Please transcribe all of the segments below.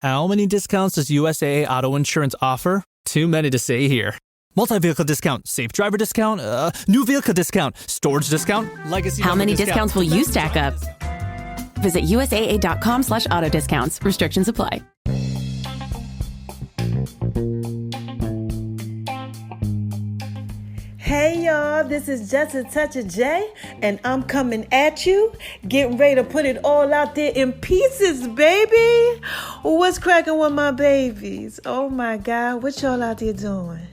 How many discounts does USAA Auto Insurance offer? Too many to say here. Multi-vehicle discount, safe driver discount, new vehicle discount, storage discount, legacy. How many discounts will you stack up? Visit USAA.com/auto discounts. Restrictions apply. Hey y'all, this is Just a Touch of J, and I'm coming at you, getting ready to put it all out there in pieces, baby. What's cracking with my babies? Oh my God, what y'all out there doing?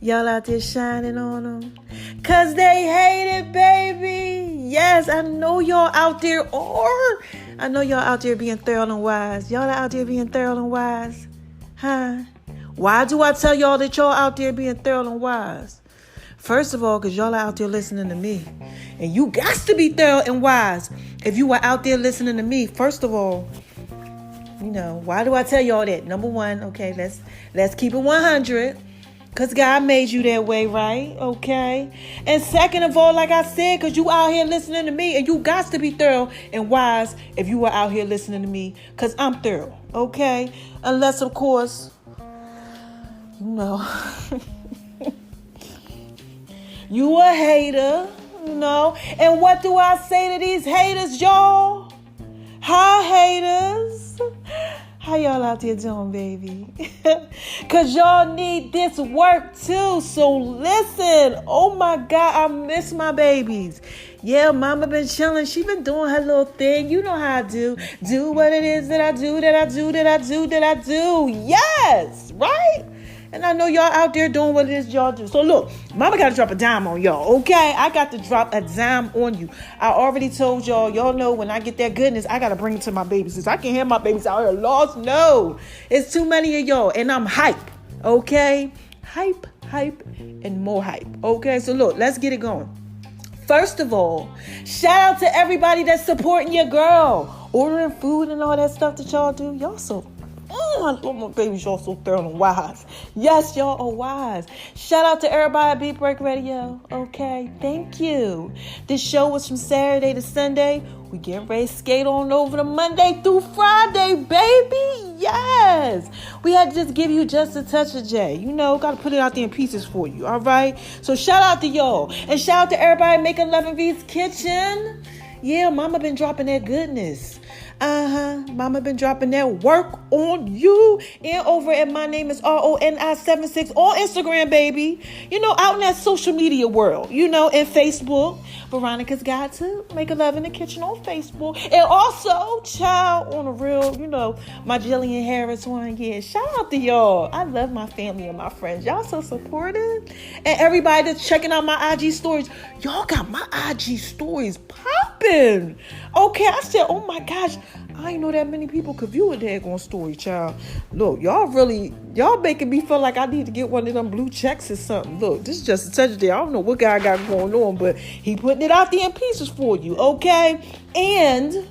Y'all out there shining on them? Cause they hate it, baby. Yes, I know y'all out there, or I know y'all out there being thorough and wise. Y'all out there being thorough and wise? Huh? Why do I tell y'all that y'all out there being thorough and wise? First of all, because y'all are out there listening to me. And you got to be thorough and wise if you are out there listening to me. First of all, you know, why do I tell y'all that? Number one, okay, let's keep it 100. Because God made you that way, right? Okay. And second of all, like I said, because you out here listening to me, and you got to be thorough and wise if you are out here listening to me, because I'm thorough, okay? Unless, of course, you know... You a hater, you know. And what do I say to these haters, y'all? Hi, haters. How y'all out there doing, baby? Because y'all need this work, too. So listen. Oh, my God. I miss my babies. Yeah, mama been chilling. She been doing her little thing. You know how I do. Do what it is that I do, that I do, that I do, that I do. Yes, right? And I know y'all out there doing what it is y'all do. So look, mama got to drop a dime on y'all, okay? I got to drop a dime on you. I already told y'all. Y'all know when I get that goodness, I got to bring it to my babies. I can't have my babies out here lost. No. It's too many of y'all. And I'm hype, okay? Hype, and more hype. Okay, so look, let's get it going. First of all, shout out to everybody that's supporting your girl. Ordering food and all that stuff that y'all do. Y'all so... I love my babies, y'all so thorough and wise. Yes, y'all are wise. Shout out to everybody at Beat Break Radio. Okay, thank you. This show was from Saturday to Sunday. We getting ready to skate on over to Monday through Friday, baby. Yes. We had to just give you just a touch of J. You know, got to put it out there in pieces for you, all right? So shout out to y'all. And shout out to everybody making Love and V's Kitchen. Yeah, mama been dropping that goodness. Mama been dropping that work on you. And over at My Name is RONI76 on Instagram, baby. You know, out in that social media world. You know, and Facebook. Veronica's Got to Make a Love in the Kitchen on Facebook. And also, child, on the real, you know, my Jillian Harris one. Yeah, shout out to y'all. I love my family and my friends. Y'all so supportive. And everybody that's checking out my IG stories. Y'all got my IG stories popping. Okay, I said, oh my gosh, I ain't know that many people could view a daggone story, child. Look, y'all making me feel like I need to get one of them blue checks or something. Look, this is just a touch there. I don't know what guy got going on, but he putting it out there in pieces for you, okay? And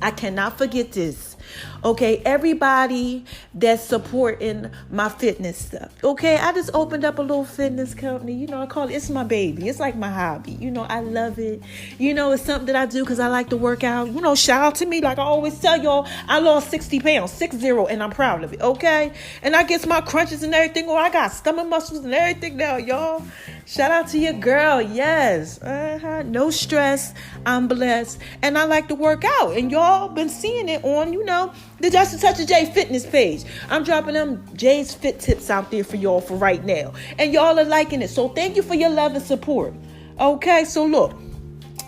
I cannot forget this. Okay, everybody that's supporting my fitness stuff. Okay, I just opened up a little fitness company. You know, I call it's my baby. It's like my hobby. You know, I love it. You know, it's something that I do because I like to work out. You know, shout out to me. Like I always tell y'all, I lost 60 pounds, 60, and I'm proud of it. Okay, and I get my crunches and everything. Oh, I got stomach muscles and everything now, y'all. Shout out to your girl. Yes. No stress. I'm blessed. And I like to work out. And y'all been seeing it on, you know, the Just a Touch of J fitness page. I'm dropping them J's fit tips out there for y'all for right now. And y'all are liking it. So thank you for your love and support. Okay, so look.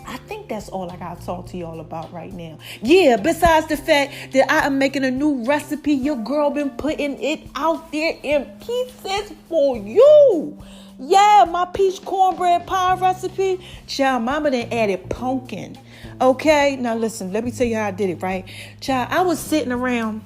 I think that's all I got to talk to y'all about right now. Yeah, besides the fact that I am making a new recipe. Your girl been putting it out there in pieces for you. Yeah, my peach cornbread pie recipe. Child, mama done added pumpkin. Okay, now listen, let me tell you how I did it, right? Child, I was sitting around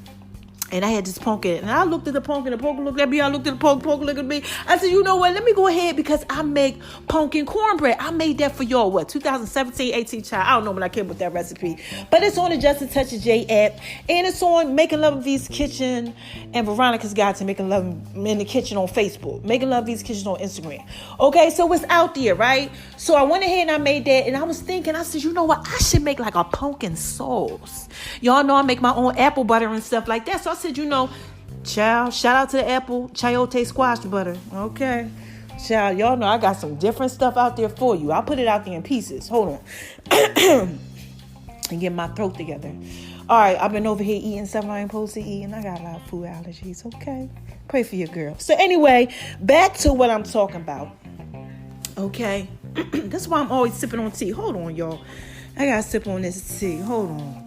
and I had this pumpkin, and I looked at the pumpkin looked at me, I looked at the pumpkin looked at me. I said, you know what, let me go ahead, because I make pumpkin cornbread. I made that for y'all, 2017, 18, child. I don't know when I came up with that recipe. But it's on the Just a Touch of J app, and it's on Making Love in V's Kitchen and Veronica's Guide to Making Love in the Kitchen on Facebook. Making Love in V's Kitchen on Instagram. Okay, so it's out there, right? So I went ahead and I made that, and I was thinking, I said, you know what, I should make like a pumpkin sauce. Y'all know I make my own apple butter and stuff like that. So I said, child, shout out to the apple chayote squash butter. Okay. Child, y'all know I got some different stuff out there for you. I'll put it out there in pieces. Hold on. And get my throat together. All right, I've been over here eating stuff I ain't supposed to eat, and I got a lot of food allergies, okay? Pray for your girl. So anyway, back to what I'm talking about. Okay? That's why I'm always sipping on tea. Hold on, y'all. I got to sip on this tea. Hold on.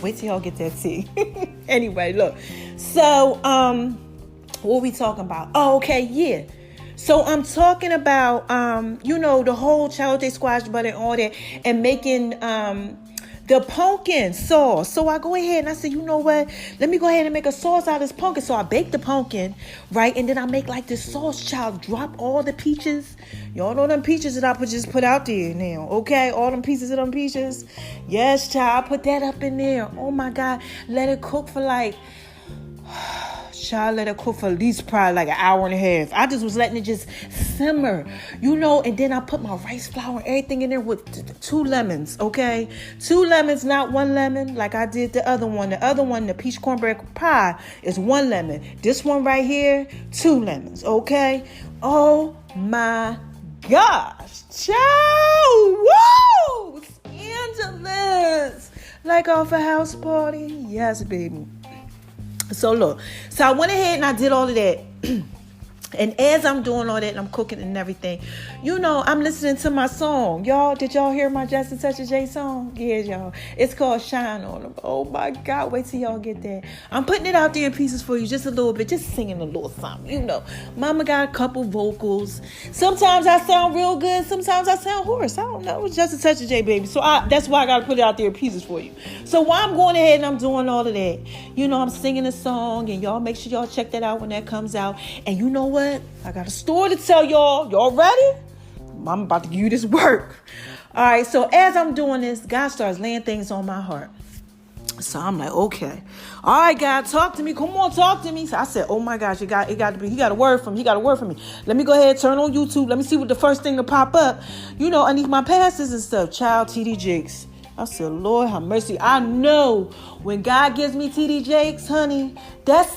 Wait till y'all get that tea. Anyway, look. So, what we talking about? Oh, okay, yeah. So I'm talking about, the whole chayote squash butter and all that, and making the pumpkin sauce. So I go ahead and I said, you know what? Let me go ahead and make a sauce out of this pumpkin. So I bake the pumpkin, right? And then I make like this sauce, child. Drop all the peaches. Y'all know them peaches that I just put out there now, okay? All them pieces of them peaches. Yes, child. I put that up in there. Oh, my God. Let it cook for let it cook for at least probably like an hour and a half. I just was letting it just simmer, and then I put my rice flour and everything in there with 2 lemons, okay? 2 lemons, not 1 lemon, like I did the other one. The other one, the peach cornbread pie, is 1 lemon. This one right here, 2 lemons, okay? Oh my gosh, ciao! Woo! Scandalous! Like off a house party? Yes, baby. So look, I went ahead and I did all of that. And as I'm doing all that and I'm cooking and everything, I'm listening to my song. Y'all, did y'all hear my Just a Touch of J song? Yeah, y'all. It's called Shine On Them. Oh my God, wait till y'all get that. I'm putting it out there in pieces for you, just a little bit, just singing a little something. Mama got a couple vocals. Sometimes I sound real good. Sometimes I sound hoarse. I don't know. It's Just a Touch of J, baby. So that's why I got to put it out there in pieces for you. So while I'm going ahead and I'm doing all of that, I'm singing a song, and y'all make sure y'all check that out when that comes out. And you know what? I got a story to tell y'all. Y'all ready? I'm about to give you this work. All right, so as I'm doing this, God starts laying things on my heart. So I'm like, okay. All right, God, talk to me. Come on, talk to me. So I said, oh my gosh, he got a word from me. He got a word from me. Let me go ahead, turn on YouTube. Let me see what the first thing to pop up. Underneath my passes and stuff. Child, TD Jakes. I said, Lord, have mercy. I know when God gives me TD Jakes, honey, that's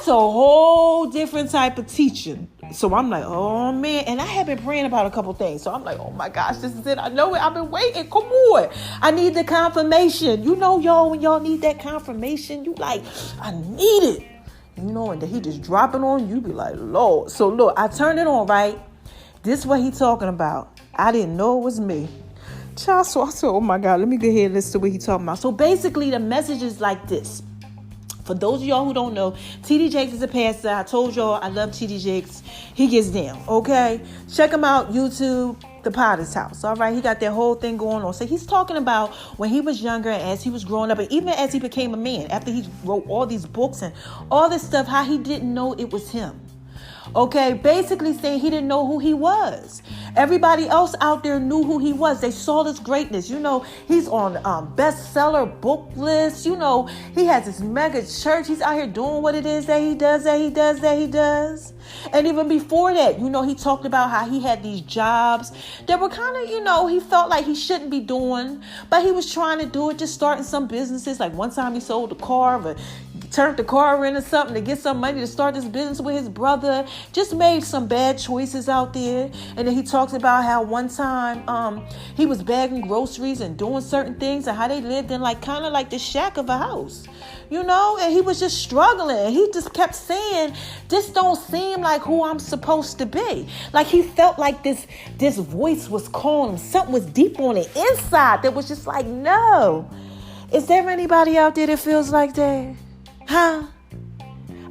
a whole different type of teaching. So I'm like, oh, man. And I have been praying about a couple things. So I'm like, oh, my gosh, this is it. I know it. I've been waiting. Come on. I need the confirmation. Y'all, when y'all need that confirmation, you like, I need it. And then he just drop it on you. Be like, Lord. So, look, I turned it on, right? This is what he talking about. I didn't know it was me. Child, so I said, oh, my God, let me go ahead and listen to what he talking about. So, basically, the message is like this. For those of y'all who don't know, TD Jakes is a pastor. I told y'all I love TD Jakes. He gets down, okay? Check him out, YouTube, The Potter's House, all right? He got that whole thing going on. So he's talking about when he was younger, as he was growing up, and even as he became a man, after he wrote all these books and all this stuff, how he didn't know it was him. Okay, basically saying he didn't know who he was. Everybody else out there knew who he was. They saw this greatness. He's on bestseller book lists. He has this mega church. He's out here doing what it is that he does. And even before that, he talked about how he had these jobs that were kind of, he felt like he shouldn't be doing, but he was trying to do it, just starting some businesses. Like one time he sold a car, but turned the car into something to get some money to start this business with his brother. Just made some bad choices out there. And then he talks about how one time he was bagging groceries and doing certain things, and how they lived in kind of like the shack of a house, and he was just struggling. He just kept saying, this don't seem like who I'm supposed to be. Like he felt like this voice was calling him. Something was deep on the inside that was just like, no. Is there anybody out there that feels like that? Huh?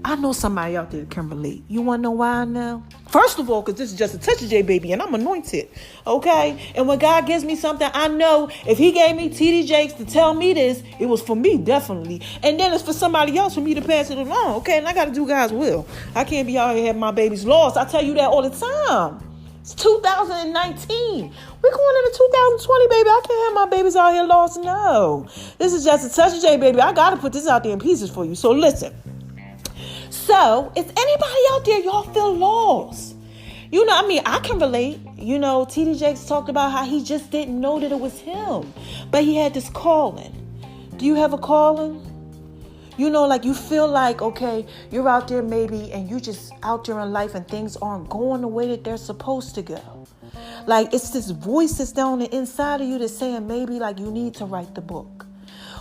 I know somebody out there that can relate. You want to know why I know? First of all, because this is Just a Touch of J, baby, and I'm anointed, okay? And when God gives me something, I know if he gave me TD Jakes to tell me this, it was for me, definitely. And then it's for somebody else for me to pass it along, okay? And I got to do God's will. I can't be out here having my babies lost. I tell you that all the time. It's 2019. We're going into 2020, baby. I can't have my babies out here lost. No. This is Just a Touch of J, baby. I got to put this out there in pieces for you. So listen. So, is anybody out there, y'all feel lost? I can relate. TD Jakes talked about how he just didn't know that it was him, but he had this calling. Do you have a calling? Like you feel like, okay, you're out there maybe, and you just out there in life and things aren't going the way that they're supposed to go. Like it's this voice that's down the inside of you that's saying maybe like you need to write the book,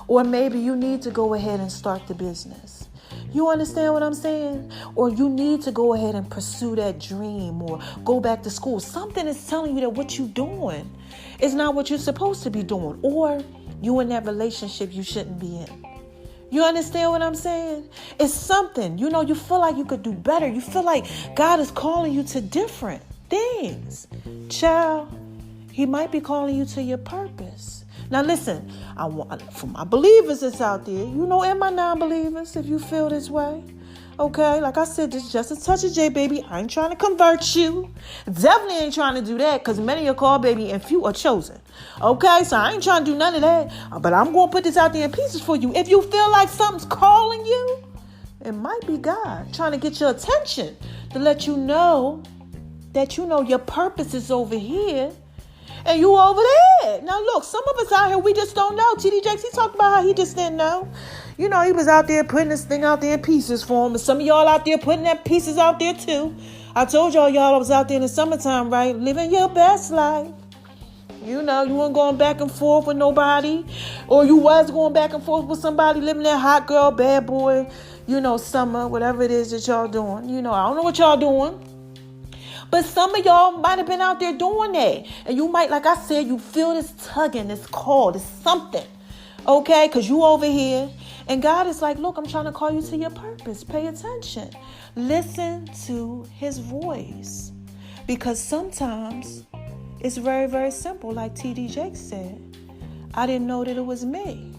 or maybe you need to go ahead and start the business. You understand what I'm saying? Or you need to go ahead and pursue that dream or go back to school. Something is telling you that what you're doing is not what you're supposed to be doing, or you in that relationship you shouldn't be in. You understand what I'm saying? It's something, you feel like you could do better. You feel like God is calling you to different things. Child, he might be calling you to your purpose. Now listen, I want for my believers that's out there, and my non-believers, if you feel this way. Okay, like I said, this is just a touch of J, baby. I ain't trying to convert you. Definitely ain't trying to do that, because many are called, baby, and few are chosen. Okay, so I ain't trying to do none of that. But I'm going to put this out there in pieces for you. If you feel like something's calling you, it might be God trying to get your attention to let you know that your purpose is over here and you over there. Now look, some of us out here, we just don't know. TD Jakes, he talked about how he just didn't know. He was out there putting this thing out there in pieces for him. And some of y'all out there putting that pieces out there too. I told y'all I was out there in the summertime, right? Living your best life. You weren't going back and forth with nobody. Or you was going back and forth with somebody, living that hot girl, bad boy, summer, whatever it is that y'all doing. I don't know what y'all doing. But some of y'all might have been out there doing that. And you might, like I said, you feel this tugging, this call, this something. Okay? Because you over here. And God is like, look, I'm trying to call you to your purpose. Pay attention. Listen to his voice. Because sometimes it's very, very simple. Like TD Jakes said, I didn't know that it was me.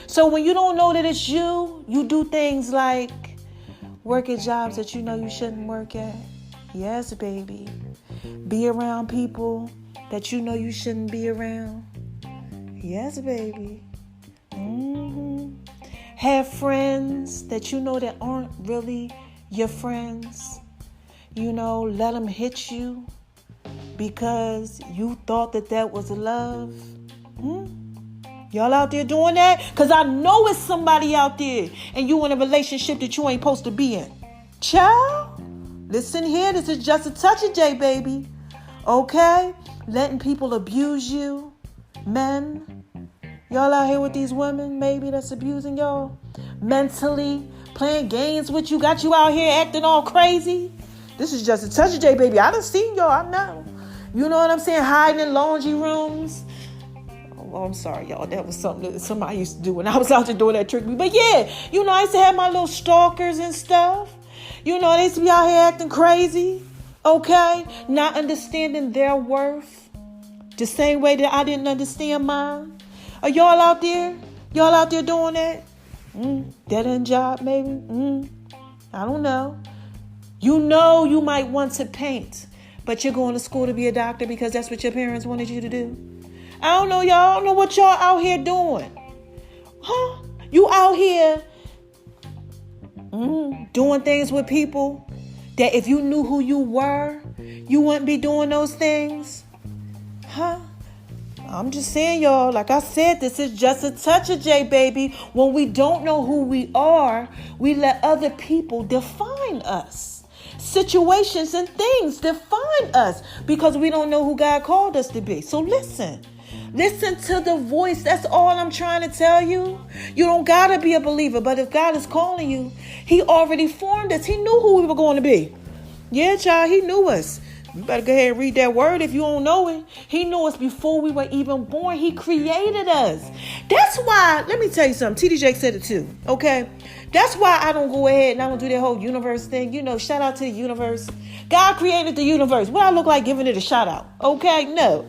So when you don't know that it's you, you do things like work at jobs that you shouldn't work at. Yes, baby. Be around people that you shouldn't be around. Yes, baby. Have friends that that aren't really your friends. Let them hit you because you thought that was love. Y'all out there doing that? Because I know it's somebody out there and you in a relationship that you ain't supposed to be in. Child, listen here. This is just a touch of J, baby. Okay? Letting people abuse you. Men. Y'all out here with these women, maybe that's abusing y'all. Mentally. Playing games with you. Got you out here acting all crazy. This is just a touch of J, baby. I done seen y'all. I know. You know what I'm saying? Hiding in laundry rooms. Oh, I'm sorry, y'all. That was something that somebody used to do when I was out there doing that trick me. But yeah, I used to have my little stalkers and stuff. They used to be out here acting crazy. Okay? Not understanding their worth. The same way that I didn't understand mine. Are y'all out there? Y'all out there doing that? Dead end job, maybe? I don't know. You might want to paint, but you're going to school to be a doctor because that's what your parents wanted you to do. I don't know, y'all. I don't know what y'all out here doing. Huh? You out here doing things with people that if you knew who you were, you wouldn't be doing those things? Huh? I'm just saying, y'all, like I said, this is just a touch of J, baby. When we don't know who we are, we let other people define us. Situations and things define us because we don't know who God called us to be. So listen to the voice. That's all I'm trying to tell you. You don't got to be a believer, but if God is calling you, he already formed us. He knew who we were going to be. Yeah, child, he knew us. You better go ahead and read that word if you don't know it. He knew us before we were even born. He created us. That's why, let me tell you something. TD Jakes said it too, okay? That's why I don't go ahead and I don't do that whole universe thing. Shout out to the universe. God created the universe. What I look like giving it a shout out, okay? No.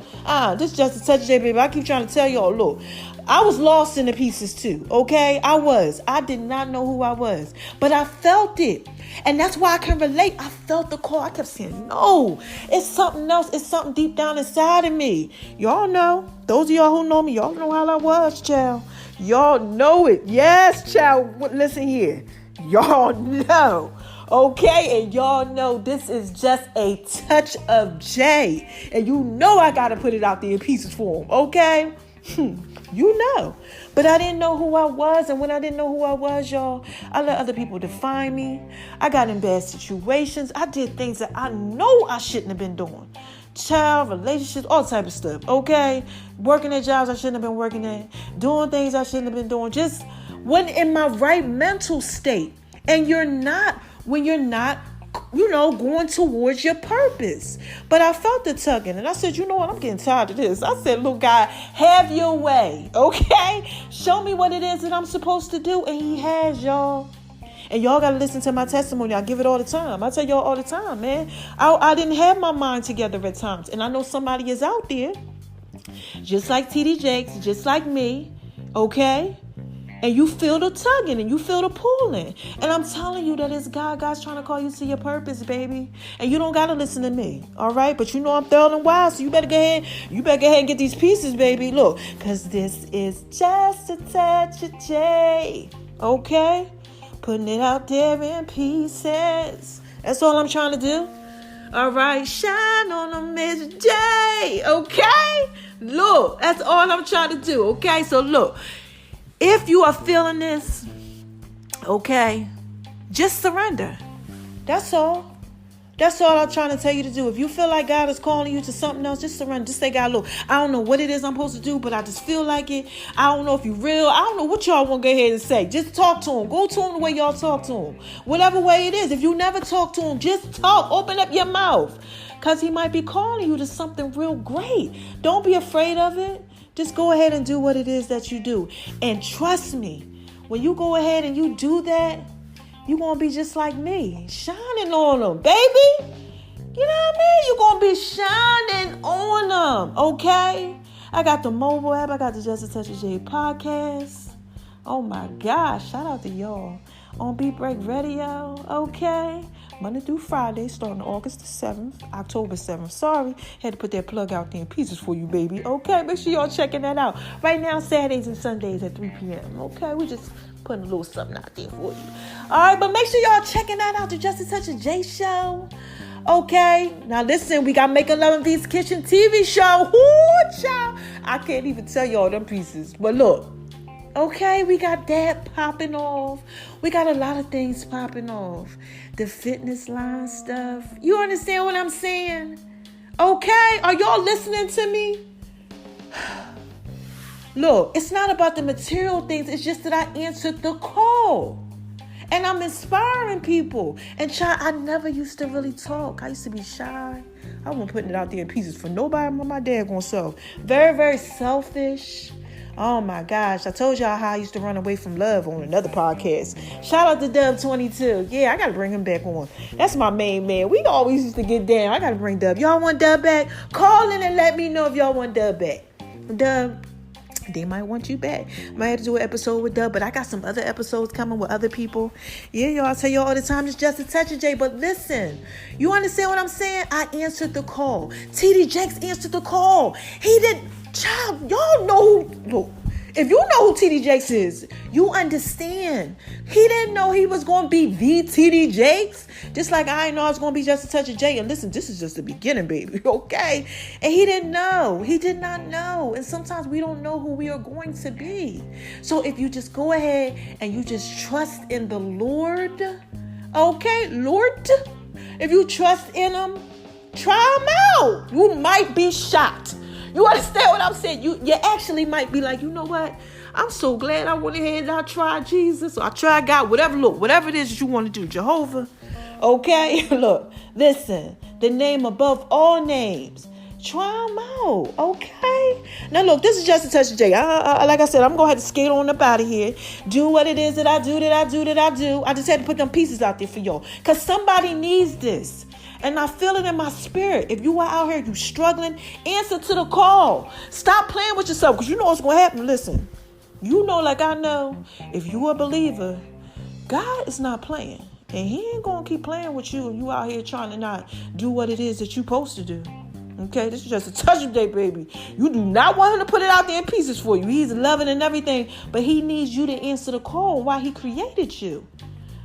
This is just a touch of J, baby. I keep trying to tell y'all, look. I was lost in the pieces too, okay? I did not know who I was, but I felt it. And that's why I can relate. I felt the call. I kept saying, no, it's something else. It's something deep down inside of me. Y'all know. Those of y'all who know me, y'all know how I was, child. Y'all know it. Yes, child. Listen here. Y'all know. Okay, and y'all know this is just a touch of J. And you know I got to put it out there in pieces for him, okay? You know. But I didn't know who I was. And when I didn't know who I was, y'all, I let other people define me. I got in bad situations. I did things that I know I shouldn't have been doing. Child, relationships, all type of stuff, okay? Working at jobs I shouldn't have been working at. Doing things I shouldn't have been doing. Just wasn't in my right mental state. And you're not when you're not, going towards your purpose. But I felt the tugging, and I said, you know what, I'm getting tired of this. I said, look, God, have your way, okay? Show me what it is that I'm supposed to do. And he has, y'all. And y'all got to listen to my testimony. I give it all the time. I tell y'all all the time, man. I didn't have my mind together at times. And I know somebody is out there, just like TD Jakes, just like me, okay? And you feel the tugging and you feel the pulling. And I'm telling you that it's God. God's trying to call you to your purpose, baby. And you don't got to listen to me. All right. But you know I'm thorough and wise. So you better go ahead and get these pieces, baby. Look, because this is just a touch of J. Okay. Putting it out there in pieces. That's all I'm trying to do. All right. Shine on them, Miss J. Okay. Look, that's all I'm trying to do. Okay. So look. If you are feeling this, okay, just surrender. That's all. That's all I'm trying to tell you to do. If you feel like God is calling you to something else, just surrender. Just say, God, look, I don't know what it is I'm supposed to do, but I just feel like it. I don't know if you're real. I don't know what y'all want to go ahead and say. Just talk to him. Go to him the way y'all talk to him. Whatever way it is. If you never talk to him, just talk. Open up your mouth. Because he might be calling you to something real great. Don't be afraid of it. Just go ahead and do what it is that you do. And trust me, when you go ahead and you do that, you're going to be just like me, shining on them, baby. You know what I mean? You're going to be shining on them, okay? I got the mobile app. I got the Just a Touch of J podcast. Oh, my gosh. Shout out to y'all on Beat Break Radio, okay? Monday through Friday, starting August the 7th, October 7th. Sorry, had to put that plug out there in pieces for you, baby. Okay, make sure y'all checking that out. Right now, Saturdays and Sundays at 3 p.m. Okay, we just putting a little something out there for you. All right, but make sure y'all checking that out, the Just a Touch of J show. Okay, now listen, we got Making Love in Peace Kitchen TV show. Ooh, child. I can't even tell y'all them pieces. But look. Okay, we got that popping off. We got a lot of things popping off. The fitness line stuff. You understand what I'm saying? Okay, are y'all listening to me? Look, it's not about the material things. It's just that I answered the call. And I'm inspiring people. And child, I never used to really talk. I used to be shy. I wasn't putting it out there in pieces for nobody but my daggone self. Very, very selfish. Oh my gosh, I told y'all how I used to run away from love on another podcast. Shout out to Dub22. Yeah, I got to bring him back on. That's my main man. We always used to get down. I got to bring Dub. Y'all want Dub back? Call in and let me know if y'all want Dub back. Dub, they might want you back. Might have to do an episode with Dub, but I got some other episodes coming with other people. Yeah, y'all, I tell y'all all the time, it's just a touch of J. But listen, you understand what I'm saying? I answered the call. TD Jakes answered the call. He did. Child, y'all know who. Look, if you know who TD Jakes is, you understand. He didn't know he was going to be the TD Jakes. Just like I didn't know I was going to be Just a Touch of J. And listen, this is just the beginning, baby. Okay? And he didn't know. He did not know. And sometimes we don't know who we are going to be. So if you just go ahead and you just trust in the Lord. Okay? Lord. If you trust in him, try him out. You might be shocked. You understand what I'm saying? You actually might be like, you know what? I'm so glad I went ahead and I tried Jesus. Or I tried God. Whatever it is that you want to do. Jehovah. Okay? Look, listen. The name above all names. Try them out. Okay? Now look, this is Just a Touch of J. Like I said, I'm going to have to skate on up out of here. Do what it is that I do. I just had to put them pieces out there for y'all. Because somebody needs this. And I feel it in my spirit. If you are out here, you struggling, answer to the call. Stop playing with yourself because you know what's going to happen. Listen, you know like I know, if you a believer, God is not playing. And he ain't going to keep playing with you if you out here trying to not do what it is that you're supposed to do. Okay, this is Just a Touch of J, baby. You do not want him to put it out there in pieces for you. He's loving and everything, but he needs you to answer the call while he created you.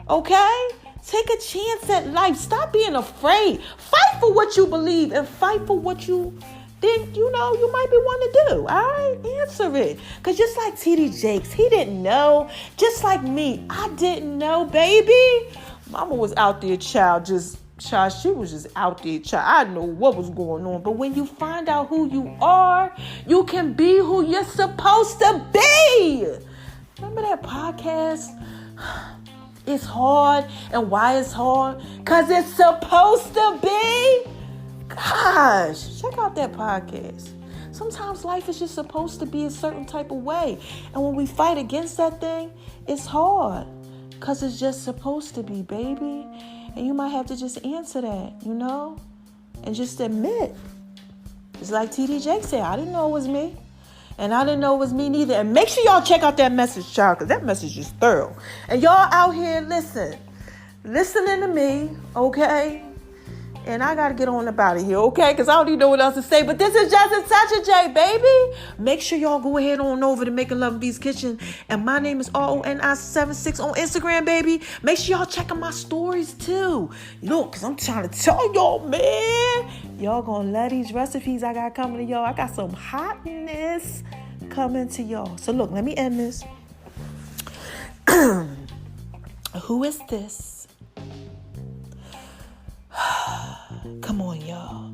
Okay? Take a chance at life. Stop being afraid. Fight for what you believe and fight for what you think, you might be wanting to do. All right? Answer it. Because just like T.D. Jakes, he didn't know. Just like me, I didn't know, baby. Mama was out there, child, she was just out there, child. I didn't know what was going on. But when you find out who you are, you can be who you're supposed to be. Remember that podcast? It's hard. And why it's hard? Because it's supposed to be. Gosh, check out that podcast. Sometimes life is just supposed to be a certain type of way. And when we fight against that thing, it's hard. Because it's just supposed to be, baby. And you might have to just answer that, and just admit. It's like T.D. Jakes said, I didn't know it was me. And I didn't know it was me neither. And make sure y'all check out that message, child, because that message is thorough. And y'all out here, listening to me, okay? And I got to get on about it here, okay? Because I don't even know what else to say. But this is Just a Touch of J, baby. Make sure y'all go ahead on over to Making Love in V's Kitchen. And my name is RONI76 on Instagram, baby. Make sure y'all check out my stories, too. Look, because I'm trying to tell y'all, man. Y'all going to love these recipes I got coming to y'all. I got some hotness coming to y'all. So, look, let me end this. Who is this? Come on, y'all.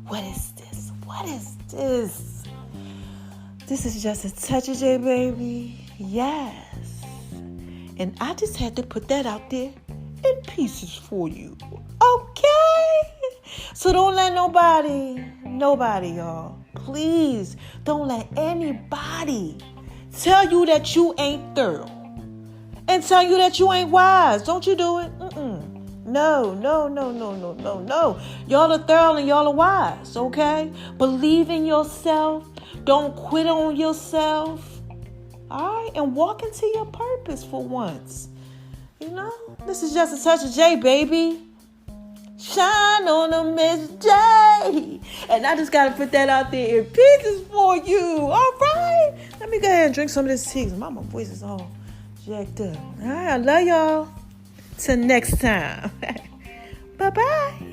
What is this? What is this? This is Just a Touch of J, baby. Yes. And I just had to put that out there in pieces for you. Okay? So don't let nobody, y'all. Please don't let anybody tell you that you ain't thorough and tell you that you ain't wise. Don't you do it. No. Y'all are thorough and y'all are wise, okay? Believe in yourself. Don't quit on yourself. All right? And walk into your purpose for once. This is Just a Touch of J, baby. Shine on a Miss J. And I just got to put that out there in pieces for you. All right? Let me go ahead and drink some of this tea. My voice is all jacked up. All right, I love y'all. Till next time. Bye-bye.